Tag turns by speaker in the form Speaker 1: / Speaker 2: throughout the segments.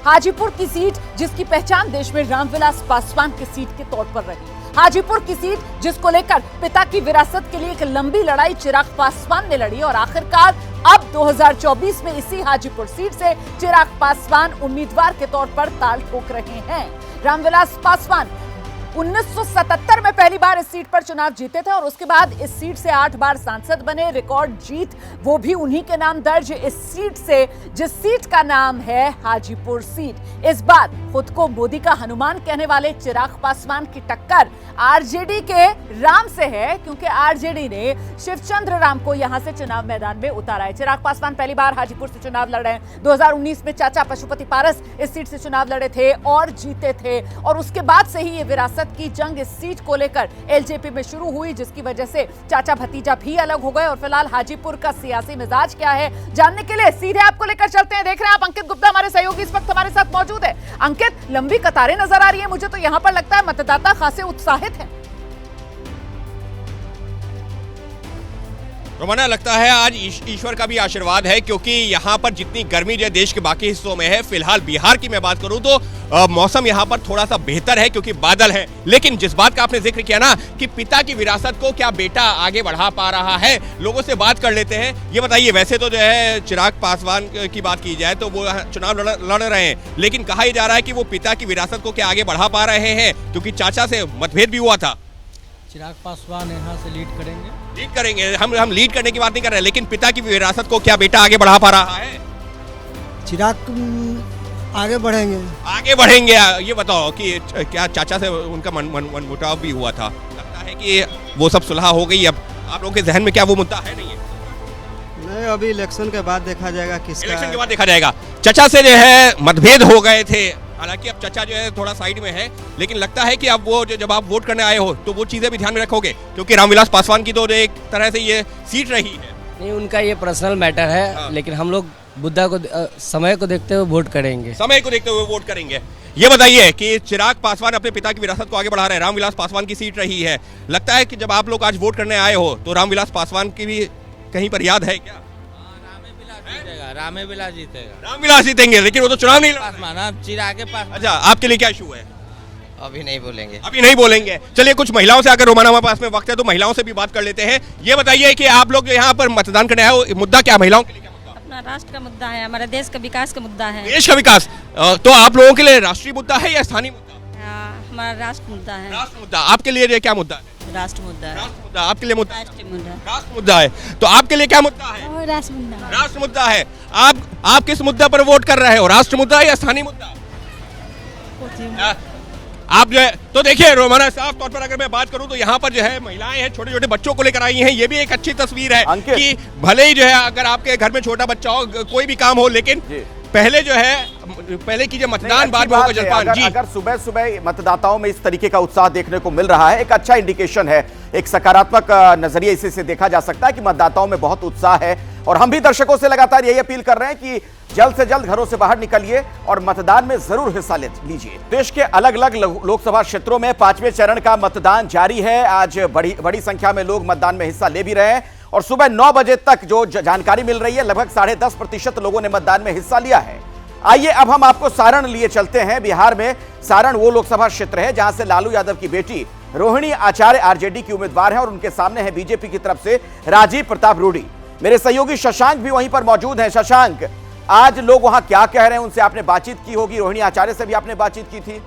Speaker 1: हाजीपुर की सीट जिसकी पहचान देश में रामविलास पासवान की सीट के तौर पर रही। हाजीपुर की सीट जिसको लेकर पिता की विरासत के लिए एक लंबी लड़ाई चिराग पासवान ने लड़ी और आखिरकार अब 2024 में इसी हाजीपुर सीट से चिराग पासवान उम्मीदवार के तौर पर ताल ठोक रहे हैं। रामविलास पासवान 1977 में पहली बार इस सीट पर चुनाव जीते थे और उसके बाद इस सीट से 8 बार सांसद बने। रिकॉर्ड जीत वो भी उन्हीं के नाम दर्ज इस सीट से, जिस सीट का नाम है हाजीपुर सीट। इस बार खुद को मोदी का हनुमान कहने वाले चिराग पासवान की टक्कर आरजेडी के राम से है, क्योंकि आरजेडी ने शिवचंद्र राम को यहां से चुनाव मैदान में उतारा है। चिराग पासवान पहली बार हाजीपुर से चुनाव लड़ रहे हैं। 2019 में चाचा पशुपति पारस इस सीट से चुनाव लड़े थे और जीते थे और उसके बाद से ही ये विरासत की जंग इस सीट को लेकर एलजेपी में शुरू हुई, जिसकी वजह से चाचा भतीजा भी अलग हो गए। और फिलहाल हाजीपुर का सियासी मिजाज क्या है जानने के लिए सीधे आपको लेकर चलते हैं। देख रहे हैं आप अंकित गुप्ता हमारे सहयोगी इस वक्त हमारे साथ मौजूद है। अंकित, लंबी कतारें नजर आ रही है, मुझे तो यहां पर लगता है मतदाता खासे उत्साहित हैं।
Speaker 2: रोमाना, लगता है आज ईश्वर का भी आशीर्वाद है, क्योंकि यहाँ पर जितनी गर्मी जो देश के बाकी हिस्सों में है, फिलहाल बिहार की मैं बात करूं तो मौसम यहाँ पर थोड़ा सा बेहतर है क्योंकि बादल है। लेकिन जिस बात का आपने जिक्र किया ना कि पिता की विरासत को क्या बेटा आगे बढ़ा पा रहा है, लोगों से बात कर लेते हैं। ये बताइए, वैसे तो जो है चिराग पासवान की बात की जाए तो वो चुनाव लड़ रहे हैं, लेकिन कहा ही जा रहा है कि वो पिता की विरासत को क्या आगे बढ़ा पा रहे हैं, क्योंकि चाचा से मतभेद भी हुआ था।
Speaker 3: चिराग पासवान यहाँ से लीड करेंगे।
Speaker 2: हम लीड करने की बात नहीं कर रहे, लेकिन पिता की विरासत को क्या बेटा आगे बढ़ा पा रहा है?
Speaker 3: चिराग आगे बढ़ेंगे।
Speaker 2: ये बताओ कि क्या चाचा से उनका मनमुटाव भी हुआ था? लगता है कि वो सब सुलह हो गई। अब आप लोगों के जहन में क्या वो मुद्दा है?
Speaker 4: नहीं, अभी इलेक्शन के बाद देखा जाएगा किसका।
Speaker 2: इलेक्शन के बाद देखा जाएगा। चाचा से जो है मतभेद हो गए थे, हालांकि अब चाचा जो है थोड़ा साइड में है, लेकिन लगता है कि अब वो जब आप वोट करने आए हो तो वो चीजें भी ध्यान में रखोगे, क्योंकि रामविलास पासवान की तो एक तरह से ये सीट रही है।
Speaker 5: नहीं, उनका ये पर्सनल मैटर है। हाँ। लेकिन हम लोग मुद्दा को समय को देखते हुए वोट करेंगे। ये बताइए कि चिराग पासवान अपने पिता की विरासत को आगे बढ़ा रहे हैं, रामविलास पासवान की सीट रही है। लगता है कि जब आप लोग आज वोट करने आए हो तो रामविलास पासवान की भी कहीं पर याद है क्या? रामविलास जीतेंगे, लेकिन वो तो चुनाव नहीं लड़ा। चिराग के पास।
Speaker 2: अच्छा, आपके लिए क्या इशू है?
Speaker 5: अभी नहीं बोलेंगे।
Speaker 2: चलिए, कुछ महिलाओं से, अगर रोमाना हमारे पास में वक्त है तो महिलाओं से भी बात कर लेते हैं। ये बताइए कि आप लोग जो यहाँ पर मतदान करने आए हो, मुद्दा क्या महिलाओं के लिए? क्या मुद्दा?
Speaker 6: अपना राष्ट्र का मुद्दा है, हमारे देश का विकास का मुद्दा है।
Speaker 2: देश का विकास तो आप लोगों के लिए राष्ट्रीय मुद्दा है या स्थानीय मुद्दा?
Speaker 6: हमारा राष्ट्र मुद्दा है।
Speaker 2: राष्ट्र मुद्दा। आपके लिए क्या मुद्दा है?
Speaker 6: राष्ट्र मुद्दा है।
Speaker 2: आपके लिए मुद्दा?
Speaker 6: राष्ट्र
Speaker 2: मुद्दा है। तो आपके लिए क्या मुद्दा है? राष्ट्र मुद्दा है। आप किस मुद्दा पर वोट कर रहे हो, राष्ट्र मुद्दा या स्थानीय मुद्दा? आप जो है तो देखिए रोमाना, साफ तौर पर अगर मैं बात करूं तो यहाँ पर जो है महिलाएं हैं, छोटे छोटे बच्चों को लेकर आई हैं। ये भी एक अच्छी तस्वीर है कि भले ही जो है अगर आपके घर में छोटा बच्चा हो, कोई भी काम हो, लेकिन पहले कीजिए मतदान, बाद में होगा जलपान।
Speaker 7: अगर सुबह सुबह मतदाताओं में इस तरीके का उत्साह देखने को मिल रहा है, एक अच्छा इंडिकेशन है, एक सकारात्मक नजरिए इसे देखा जा सकता है कि मतदाताओं में बहुत उत्साह है। और हम भी दर्शकों से लगातार यही अपील कर रहे हैं कि जल्द से जल्द घरों से बाहर निकलिए और मतदान में जरूर हिस्सा लीजिए। देश के अलग अलग लोकसभा क्षेत्रों में 5वें चरण का मतदान जारी है। आज बड़ी संख्या में लोग मतदान में हिस्सा ले भी रहे हैं और सुबह 9 बजे तक जो जानकारी मिल रही है, लगभग 10.5% लोगों ने मतदान में हिस्सा लिया है। आइए अब हम आपको सारण लिए चलते हैं। बिहार में सारण वो लोकसभा क्षेत्र है जहां से लालू यादव की बेटी रोहिणी आचार्य आरजेडी की उम्मीदवार है और उनके सामने है बीजेपी की तरफ से राजीव प्रताप रूडी। मेरे सहयोगी शशांक भी वहीं पर मौजूद हैं। शशांक, आज लोग वहां क्या कह रहे हैं? उनसे आपने बातचीत की होगी, रोहिणी आचार्य से भी आपने बातचीत की थी।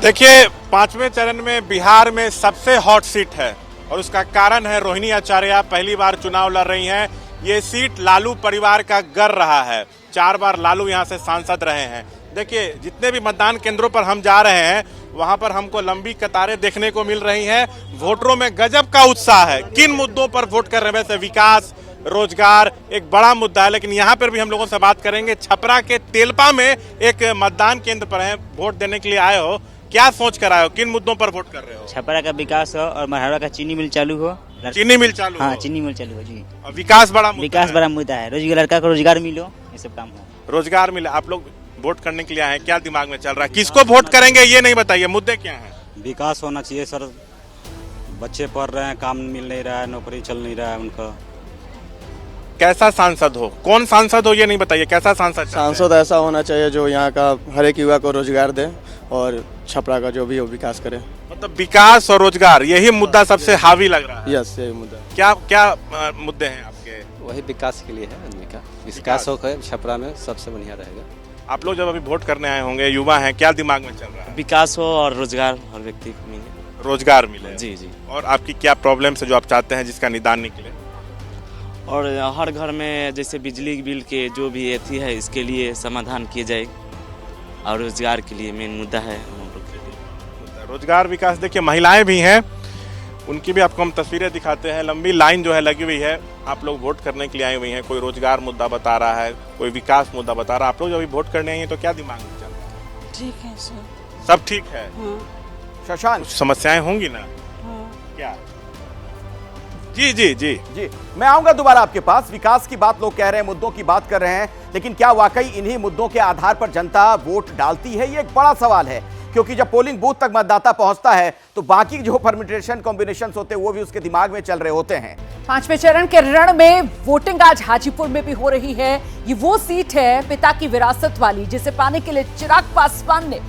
Speaker 8: देखिए, 5वें चरण में बिहार में सबसे हॉट सीट है और उसका कारण है रोहिणी आचार्य पहली बार चुनाव लड़ रही हैं। ये सीट लालू परिवार का घर रहा है, 4 बार लालू यहां से सांसद रहे हैं। देखिए, जितने भी मतदान केंद्रों पर हम जा रहे हैं वहां पर हमको लंबी कतारें देखने को मिल रही हैं। वोटरों में गजब का उत्साह है। किन मुद्दों पर वोट कर रहे हैं? वैसे विकास, रोजगार एक बड़ा मुद्दा है, लेकिन यहाँ पर भी हम लोगों से बात करेंगे। छपरा के तेलपा में एक मतदान केंद्र पर है, वोट देने के लिए आए हो, क्या सोच कर आए हो? किन मुद्दों पर वोट कर रहे हो?
Speaker 9: छपरा का विकास हो और मरहरा का चीनी मिल चालू हो।
Speaker 8: चीनी मिल चालू?
Speaker 9: हाँ, चीनी मिल चालू हो जी।
Speaker 8: और विकास बड़ा
Speaker 9: मुद्दा है। रोजगार, लड़का को रोजगार मिलो, ये सब काम हो।
Speaker 8: रोजगार मिले। आप लोग वोट करने के लिए आए हैं, क्या दिमाग में चल रहा है? किसको वोट करेंगे ये नहीं बताइए, मुद्दे क्या हैं?
Speaker 10: विकास होना चाहिए सर। बच्चे पढ़ रहे हैं, काम मिल नहीं रहा है, नौकरी चल नहीं रहा है उनका।
Speaker 8: कैसा सांसद हो? कौन सांसद हो ये नहीं बताइए, कैसा सांसद?
Speaker 10: सांसद ऐसा होना चाहिए जो यहाँ का हर एक युवा को रोजगार दे और छपरा का जो भी हो विकास करे।
Speaker 8: मतलब विकास और रोजगार, यही मुद्दा सबसे हावी लग रहा है।
Speaker 10: यस, यही मुद्दा।
Speaker 8: क्या क्या मुद्दे हैं आपके?
Speaker 11: वही विकास के लिए है, आदमी का विकास हो छपरा में सबसे बढ़िया रहेगा।
Speaker 8: आप लोग जब अभी वोट करने आए होंगे, युवा हैं, क्या दिमाग में चल रहा है?
Speaker 9: विकास हो और रोजगार हर व्यक्ति को मिले।
Speaker 8: रोजगार मिले।
Speaker 9: जी जी।
Speaker 8: और आपकी क्या प्रॉब्लम्स है जो आप चाहते हैं जिसका निदान निकले?
Speaker 9: और हर घर में जैसे बिजली बिल के जो भी एथी है इसके लिए समाधान किए जाए और रोजगार के लिए मेन मुद्दा है हम लोग के लिए।
Speaker 8: रोजगार विकास, देखिए महिलाएं भी हैं, उनकी भी आपको हम तस्वीरें दिखाते हैं। लंबी लाइन जो है लगी हुई है, आप लोग वोट करने के लिए आई हुई हैं। कोई रोजगार मुद्दा बता रहा है, कोई विकास मुद्दा बता रहा है। आप लोग जब अभी वोट करने आई हैं तो क्या दिमाग में चल रहा है?
Speaker 6: ठीक है सर।
Speaker 8: सब ठीक है?
Speaker 7: शशांक,
Speaker 8: कुछ समस्याएं होंगी ना? क्या? जी जी जी
Speaker 7: जी, मैं आऊंगा दोबारा आपके पास। विकास की बात लोग कह रहे हैं, मुद्दों की बात कर रहे हैं, लेकिन क्या वाकई इन्हीं मुद्दों के आधार पर जनता वोट डालती है? ये एक बड़ा सवाल है, क्योंकि जब पोलिंग बूथ तक मतदाता पहुंचता है तो बाकी जो परम्यूटेशन कॉम्बिनेशंस होते हैं वो भी उसके दिमाग में चल रहे होते हैं।
Speaker 1: पांचवें चरण के रण में वोटिंग आज हाजीपुर में भी हो रही है। ये वो सीट है पिता की विरासत वाली, जिसे पाने के लिए चिराग पासवान ने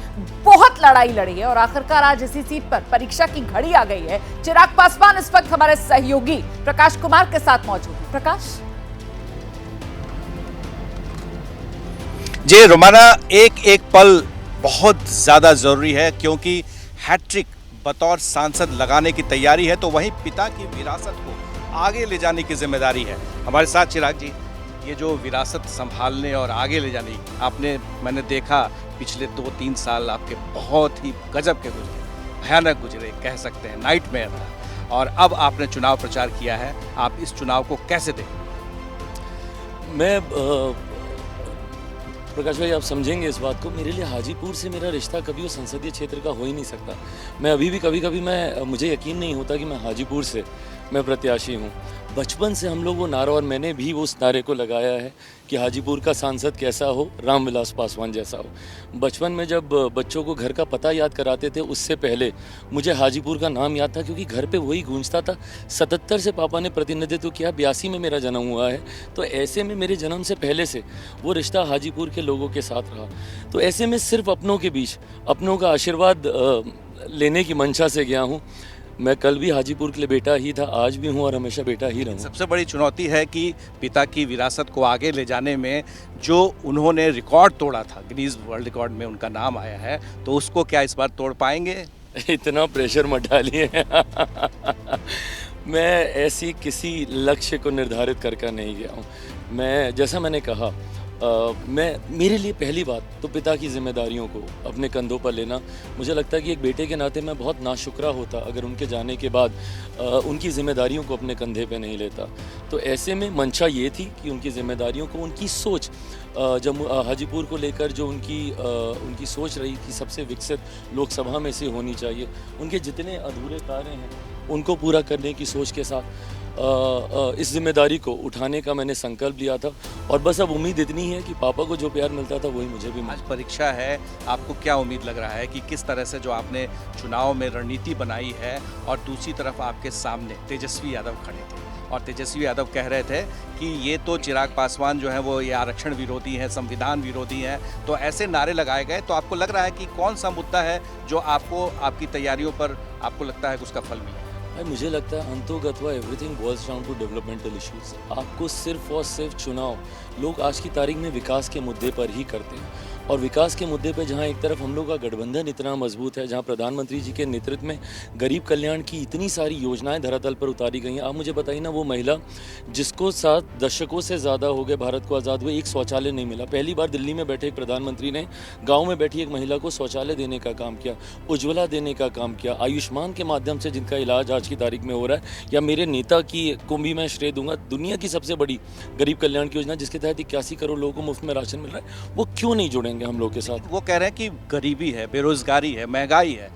Speaker 1: बहुत लड़ाई लड़ी है और आखिरकार आज इसी सीट पर परीक्षा की घड़ी आ गई है। चिराग पासवान इस वक्त हमारे सहयोगी प्रकाश कुमार के साथ मौजूद हैं। प्रकाश
Speaker 12: जी, रोमाना एक एक पल बहुत ज़्यादा ज़रूरी है, क्योंकि हैट्रिक बतौर सांसद लगाने की तैयारी है, तो वहीं पिता की विरासत को आगे ले जाने की जिम्मेदारी है। हमारे साथ चिराग जी, ये जो विरासत संभालने और आगे ले जाने, मैंने देखा पिछले 2-3 साल आपके बहुत ही गजब के गुजरे, भयानक गुजरे कह सकते हैं, नाइटमेयर रहा, और अब आपने चुनाव प्रचार किया है। आप इस चुनाव को कैसे देखें?
Speaker 13: मैं प्रकाश भाई, आप समझेंगे इस बात को, मेरे लिए हाजीपुर से मेरा रिश्ता कभी उस संसदीय क्षेत्र का हो ही नहीं सकता। मैं अभी भी कभी मुझे यकीन नहीं होता कि मैं हाजीपुर से मैं प्रत्याशी हूँ। बचपन से हम लोग वो नारा, और मैंने भी वो उस नारे को लगाया है कि हाजीपुर का सांसद कैसा हो, रामविलास पासवान जैसा हो। बचपन में जब बच्चों को घर का पता याद कराते थे, उससे पहले मुझे हाजीपुर का नाम याद था, क्योंकि घर पे वही गूंजता था। 77 से पापा ने प्रतिनिधित्व किया, 82 में मेरा जन्म हुआ है, तो ऐसे में मेरे जन्म से पहले से वो रिश्ता हाजीपुर के लोगों के साथ रहा। तो ऐसे में सिर्फ अपनों के बीच अपनों का आशीर्वाद लेने की मंशा से गया हूँ। मैं कल भी हाजीपुर के लिए बेटा ही था, आज भी हूँ और हमेशा बेटा ही रहूँगा।
Speaker 12: सबसे बड़ी चुनौती है कि पिता की विरासत को आगे ले जाने में जो उन्होंने रिकॉर्ड तोड़ा था, गिनीज वर्ल्ड रिकॉर्ड में उनका नाम आया है, तो उसको क्या इस बार तोड़ पाएंगे?
Speaker 13: इतना प्रेशर मत डालिए। मैं ऐसी किसी लक्ष्य को निर्धारित करके नहीं गया हूँ। मैं, जैसा मैंने कहा, मेरे लिए पहली बात तो पिता की जिम्मेदारियों को अपने कंधों पर लेना, मुझे लगता है कि एक बेटे के नाते मैं बहुत नाशुक्रा होता अगर उनके जाने के बाद उनकी जिम्मेदारियों को अपने कंधे पे नहीं लेता। तो ऐसे में मंशा ये थी कि उनकी जिम्मेदारियों को, उनकी सोच, जब हाजीपुर को लेकर जो उनकी सोच रही कि सबसे विकसित लोकसभा में से होनी चाहिए, उनके जितने अधूरे कार्य हैं उनको पूरा करने की सोच के साथ इस जिम्मेदारी को उठाने का मैंने संकल्प लिया था। और बस अब उम्मीद इतनी है कि पापा को जो प्यार मिलता था वही मुझे भी।
Speaker 12: आज परीक्षा है, आपको क्या उम्मीद लग रहा है कि किस तरह से जो आपने चुनाव में रणनीति बनाई है, और दूसरी तरफ आपके सामने तेजस्वी यादव खड़े थे, और तेजस्वी यादव कह रहे थे कि ये तो चिराग पासवान जो है वो ये आरक्षण विरोधी हैं, संविधान विरोधी हैं, तो ऐसे नारे लगाए गए। तो आपको लग रहा है कि कौन सा मुद्दा है जो आपको आपकी तैयारियों पर आपको लगता है कि उसका फल मिला?
Speaker 13: मुझे लगता है अंतोगत्वा everything boils down to developmental issues. आपको सिर्फ और सिर्फ चुनाव, लोग आज की तारीख में विकास के मुद्दे पर ही करते हैं, और विकास के मुद्दे पे जहाँ एक तरफ हम लोग का गठबंधन इतना मजबूत है, जहाँ प्रधानमंत्री जी के नेतृत्व में गरीब कल्याण की इतनी सारी योजनाएं धरातल पर उतारी गई हैं। आप मुझे बताइए ना, वो महिला जिसको 7 दशकों से ज़्यादा हो गए भारत को आज़ाद हुए, एक शौचालय नहीं मिला। पहली बार दिल्ली में बैठे एक प्रधानमंत्री ने गाँव में बैठी एक महिला को शौचालय देने का काम किया, उज्ज्वला देने का काम किया, आयुष्मान के माध्यम से जिनका इलाज आज की तारीख में हो रहा है, या मेरे नेता की को भी मैं श्रेय दूंगा, दुनिया की सबसे बड़ी गरीब कल्याण की योजना जिसके तहत 81 करोड़ लोगों को मुफ्त में राशन मिल रहा है, वो क्यों नहीं जुड़ेंगे हम लोग के साथ?
Speaker 12: वो कह रहे हैं कि गरीबी है, बेरोजगारी है, महंगाई है,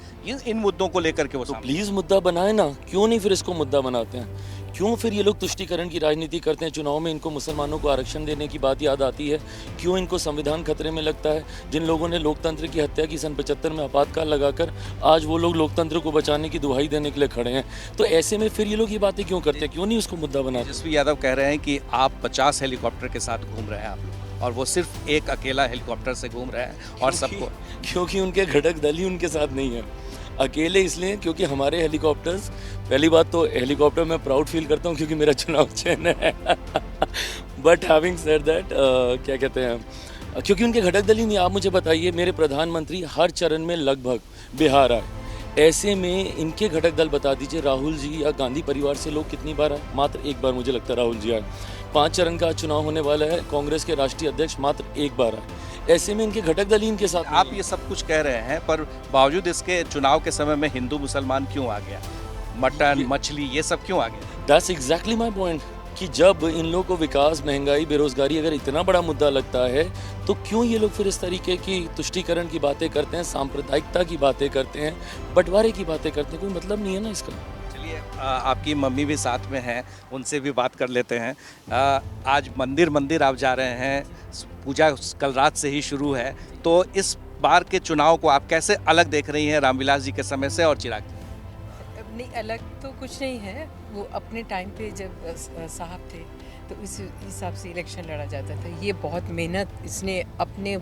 Speaker 12: इन मुद्दों को लेकर के वो
Speaker 13: तो प्लीज मुद्दा बनाए ना, क्यों नहीं फिर इसको मुद्दा बनाते हैं? क्यों फिर ये लोग तुष्टीकरण की राजनीति करते हैं? चुनाव में इनको मुसलमानों को आरक्षण देने की बात याद आती है। क्यों इनको संविधान खतरे में लगता है? जिन लोगों ने लोकतंत्र की हत्या की सन 75 में आपातकाल लगाकर, आज वो लोग लोकतंत्र को बचाने की दुहाई देने के लिए खड़े हैं। तो ऐसे में फिर ये लोग ये बातें क्यों करते हैं? क्यों नहीं उसको मुद्दा बनाते?
Speaker 12: तेजस्वी यादव कह रहे हैं कि आप 50 हेलीकॉप्टर के साथ घूम रहे हैं आप लोग, और वो सिर्फ एक अकेला हेलीकॉप्टर से घूम रहे हैं और सबको,
Speaker 13: क्योंकि उनके घटक दल ही उनके साथ नहीं है। अकेले इसलिए क्योंकि हमारे हेलीकॉप्टर्स, पहली बात तो हेलीकॉप्टर में प्राउड फील करता हूँ क्योंकि मेरा चुनाव चिन्ह है। बट हैविंग सेड दैट, क्या कहते हैं, क्योंकि उनके घटक दल ही नहीं। आप मुझे बताइए, मेरे प्रधानमंत्री हर चरण में लगभग बिहार आए, ऐसे में इनके घटक दल बता दीजिए, राहुल जी या गांधी परिवार से लोग कितनी बार आए? मात्र एक बार मुझे लगता है राहुल जी आए। 5 चरण का चुनाव होने वाला है, कांग्रेस के राष्ट्रीय अध्यक्ष मात्र एक बार आए। ऐसे में इनके घटक दल ही इनके साथ।
Speaker 12: आप ये सब कुछ कह रहे हैं, पर बावजूद इसके चुनाव के समय में हिंदू मुसलमान क्यों आ गया? मटन, मछली, ये सब क्यों आ गया?
Speaker 13: दैट्स एग्जैक्टली माई पॉइंट, कि जब इन लोगों को विकास, महंगाई, बेरोजगारी अगर इतना बड़ा मुद्दा लगता है, तो क्यों ये लोग फिर इस तरीके की तुष्टीकरण की बातें करते हैं, सांप्रदायिकता की बातें करते हैं, बंटवारे की बातें करते हैं? कोई मतलब नहीं है ना इसका।
Speaker 12: चलिए, आपकी मम्मी भी साथ में हैं, उनसे भी बात कर लेते हैं। आज मंदिर आप जा रहे हैं, पूजा कल रात से ही शुरू है, तो इस बार के चुनाव को आप कैसे अलग देख रही हैं रामविलास जी के समय से और चिराग?
Speaker 14: नहीं, अलग तो कुछ नहीं है। वो अपने टाइम पे जब साहब थे तो इस हिसाब से इलेक्शन लड़ा जाता था। ये बहुत मेहनत, इसने अपने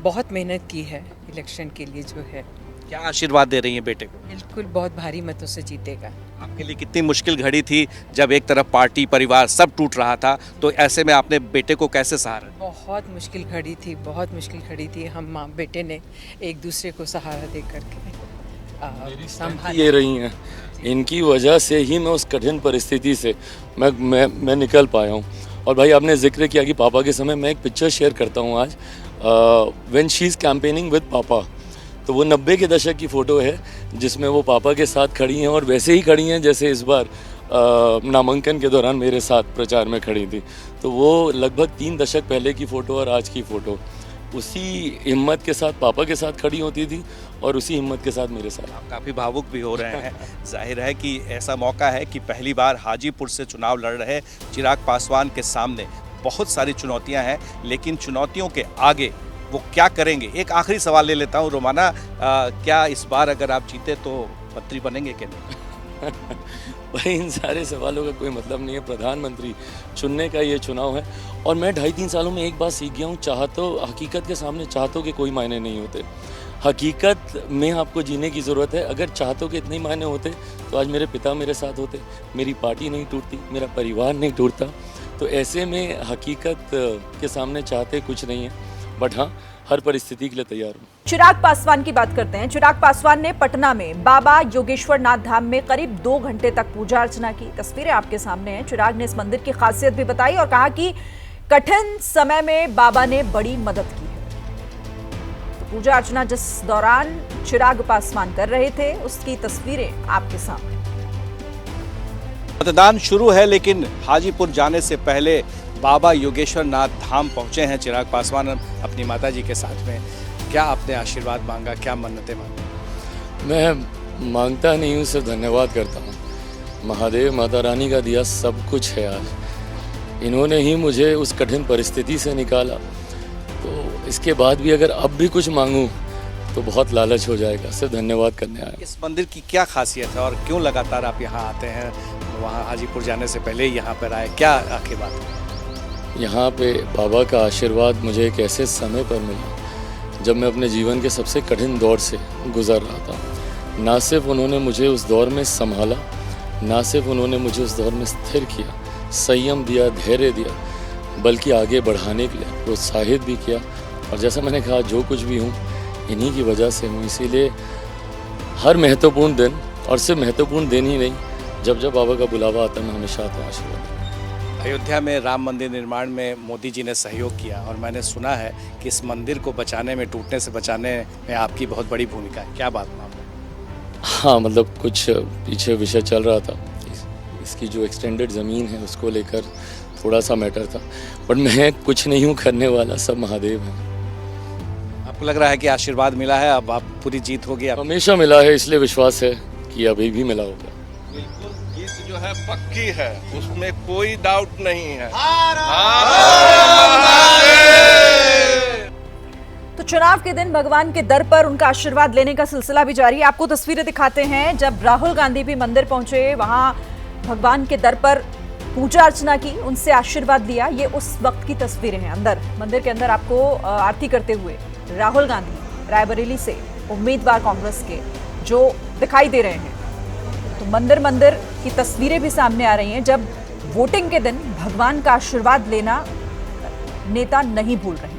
Speaker 14: बहुत मेहनत की है इलेक्शन के लिए जो है।
Speaker 12: क्या आशीर्वाद दे रही हैं बेटे को?
Speaker 14: बिल्कुल, बहुत भारी मतों से जीतेगा।
Speaker 12: आपके लिए कितनी मुश्किल घड़ी थी जब एक तरफ पार्टी, परिवार सब टूट रहा था, तो ऐसे में आपने बेटे को कैसे सहारा?
Speaker 14: बहुत मुश्किल घड़ी थी, बहुत मुश्किल घड़ी थी। हम माँ बेटे ने एक दूसरे को सहारा दे करके
Speaker 13: ये रही हैं। इनकी वजह से ही मैं उस कठिन परिस्थिति से मैं निकल पाया हूँ। और भाई, आपने जिक्र किया कि पापा के समय, मैं एक पिक्चर शेयर करता हूँ आज, when she is campaigning with पापा। तो वो 90 के दशक की फ़ोटो है जिसमें वो पापा के साथ खड़ी हैं, और वैसे ही खड़ी हैं जैसे इस बार नामांकन के दौरान मेरे साथ प्रचार में खड़ी थी। तो वो लगभग 3 दशक पहले की फ़ोटो और आज की फ़ोटो, उसी हिम्मत के साथ पापा के साथ खड़ी होती थी और उसी हिम्मत के साथ मेरे साथ।
Speaker 12: आप काफ़ी भावुक भी हो रहे हैं। जाहिर है कि ऐसा मौका है कि पहली बार हाजीपुर से चुनाव लड़ रहे चिराग पासवान के सामने बहुत सारी चुनौतियां हैं, लेकिन चुनौतियों के आगे वो क्या करेंगे? एक आखिरी सवाल ले लेता हूँ रोमाना, क्या इस बार अगर आप जीते तो मंत्री बनेंगे कि नहीं?
Speaker 13: भाई, इन सारे सवालों का कोई मतलब नहीं है। प्रधानमंत्री चुनने का ये चुनाव है, और मैं 2.5-3 सालों में एक बात सीख गया हूँ, चाहतों, हकीकत के सामने चाहतों के कोई मायने नहीं होते। हकीकत में आपको जीने की ज़रूरत है। अगर चाहतों के इतने ही मायने होते तो आज मेरे पिता मेरे साथ होते, मेरी पार्टी नहीं टूटती, मेरा परिवार नहीं टूटता। तो ऐसे में हकीकत के सामने चाहते कुछ नहीं है, बट हाँ, हर परिस्थिति के लिए तैयार हूँ।
Speaker 1: चिराग पासवान की बात करते हैं। चिराग पासवान ने पटना में बाबा योगेश्वर नाथ धाम में करीब 2 घंटे तक पूजा अर्चना की। तस्वीरें आपके सामने हैं। चिराग ने इस मंदिर की खासियत भी बताई और कहा कि कठिन समय में बाबा ने बड़ी मदद की है। तो पूजा अर्चना जिस दौरान चिराग पासवान कर रहे थे, उसकी तस्वीरें आपके सामने।
Speaker 12: मतदान शुरू है, लेकिन हाजीपुर जाने से पहले बाबा योगेश्वर नाथ धाम पहुंचे हैं चिराग पासवान अपनी माताजी के साथ में। क्या आपने आशीर्वाद मांगा, क्या मन्नतें मांगी?
Speaker 13: मैं मांगता नहीं हूँ, सिर्फ धन्यवाद करता हूँ। महादेव माता रानी का दिया सब कुछ है। आज इन्होंने ही मुझे उस कठिन परिस्थिति से निकाला, तो इसके बाद भी अगर अब भी कुछ मांगूं तो बहुत लालच हो जाएगा। सिर्फ धन्यवाद करने आया।
Speaker 12: इस मंदिर की क्या खासियत है और क्यों लगातार आप यहाँ आते हैं? वहाँ हाजीपुर जाने से पहले यहाँ पर आए, क्या आखिर बात है?
Speaker 13: यहाँ पे बाबा का आशीर्वाद मुझे एक ऐसे समय पर मिला जब मैं अपने जीवन के सबसे कठिन दौर से गुजर रहा था। ना सिर्फ उन्होंने मुझे उस दौर में संभाला, ना सिर्फ उन्होंने मुझे उस दौर में स्थिर किया, संयम दिया, धैर्य दिया, बल्कि आगे बढ़ाने के लिए प्रोत्साहित भी किया। और जैसा मैंने कहा, जो कुछ भी हूँ इन्हीं की वजह से हूँ। इसीलिए हर महत्वपूर्ण दिन, और सिर्फ महत्वपूर्ण दिन ही नहीं, जब जब बाबा का बुलावा आता है, मैं हमेशा आता हूँ आशीर्वाद।
Speaker 12: अयोध्या में राम मंदिर निर्माण में मोदी जी ने सहयोग किया, और मैंने सुना है कि इस मंदिर को बचाने में, टूटने से बचाने में आपकी बहुत बड़ी भूमिका है। क्या बात मामला?
Speaker 13: हाँ, मतलब कुछ पीछे विषय चल रहा था, इसकी जो एक्सटेंडेड ज़मीन है उसको लेकर थोड़ा सा मैटर था, बट मैं कुछ नहीं हूँ करने वाला, सब महादेव हैं।
Speaker 12: आपको लग रहा है कि आशीर्वाद मिला है, अब आप पूरी जीत होगी?
Speaker 13: हमेशा मिला है, इसलिए विश्वास है कि अभी भी मिला होगा।
Speaker 12: बिल्कुल, ये जो
Speaker 15: जो है पक्की है, उसमें कोई डाउट नहीं है।
Speaker 1: तो चुनाव के दिन भगवान के दर पर उनका आशीर्वाद लेने का सिलसिला भी जारी है। आपको तस्वीरें दिखाते हैं, जब राहुल गांधी भी मंदिर पहुंचे, वहां भगवान के दर पर पूजा अर्चना की, उनसे आशीर्वाद लिया। ये उस वक्त की तस्वीरें हैं। अंदर मंदिर के अंदर आपको आरती करते हुए राहुल गांधी रायबरेली से उम्मीदवार कांग्रेस के जो दिखाई दे रहे हैं। तो मंदिर की तस्वीरें भी सामने आ रही हैं, जब वोटिंग के दिन भगवान का आशीर्वाद लेना नेता नहीं भूल रहे।